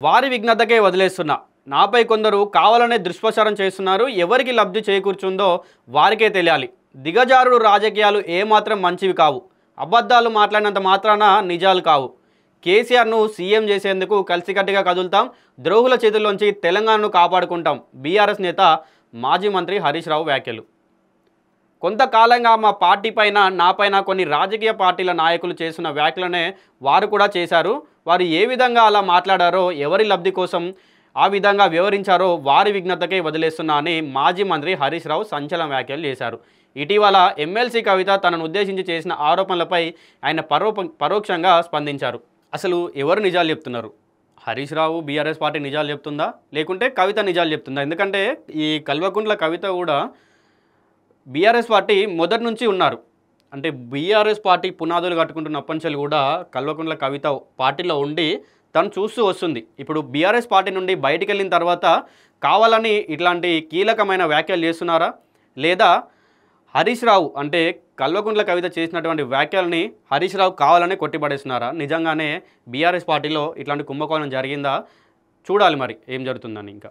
వారి విఘ్నతకే వదిలేస్తున్నా. నాపై కొందరు కావాలనే దుష్ప్రచారం చేస్తున్నారు. ఎవరికి లబ్ధి చేకూర్చుందో వారికే తెలియాలి. దిగజారుడు రాజకీయాలు ఏమాత్రం మంచివి కావు. అబద్ధాలు మాట్లాడినంత మాత్రాన నిజాలు కావు. కేసీఆర్ను సీఎం చేసేందుకు కలిసికట్టుగా కదులుతాం. ద్రోహుల చేతుల్లోంచి తెలంగాణను కాపాడుకుంటాం. బీఆర్ఎస్ నేత మాజీ మంత్రి హరీష్ రావు వ్యాఖ్యలు. కొంతకాలంగా మా పార్టీ పైన నాపైన కొన్ని రాజకీయ పార్టీల నాయకులు చేసిన వ్యాఖ్యలనే వారు కూడా చేశారు. వారు ఏ విధంగా అలా మాట్లాడారో, ఎవరి లబ్ధి కోసం ఆ విధంగా వివరించారో వారి విఘ్నతకే వదిలేస్తున్నా అని మాజీ మంత్రి హరీష్ రావు సంచలన వ్యాఖ్యలు చేశారు. ఇటీవల ఎమ్మెల్సీ కవిత తనను ఉద్దేశించి చేసిన ఆరోపణలపై ఆయన పరోక్షంగా స్పందించారు. అసలు ఎవరు నిజాలు చెప్తున్నారు? హరీష్ రావు బీఆర్ఎస్ పార్టీ నిజాలు చెప్తుందా, లేకుంటే కవిత నిజాలు చెప్తుందా? ఎందుకంటే ఈ కల్వకుంట్ల కవిత కూడా బీఆర్ఎస్ పార్టీ మొదటి నుంచి ఉన్నారు. అంటే బీఆర్ఎస్ పార్టీ పునాదులు కట్టుకుంటున్నప్పటి నుంచి కూడా కల్వకుంట్ల కవిత పార్టీలో ఉండి తను చూస్తూ వస్తుంది. ఇప్పుడు బీఆర్ఎస్ పార్టీ నుండి బయటికి వెళ్ళిన తర్వాత కావాలని ఇట్లాంటి కీలకమైన వ్యాఖ్యలు చేస్తున్నారా, లేదా హరీష్ రావు అంటే కల్వకుంట్ల కవిత చేసినటువంటి వ్యాఖ్యలని హరీష్ రావు కావాలనే కొట్టిపడేస్తున్నారా? నిజంగానే బీఆర్ఎస్ పార్టీలో ఇట్లాంటి కుంభకోణం జరిగిందా? చూడాలి మరి ఏం జరుగుతుందని. ఇంకా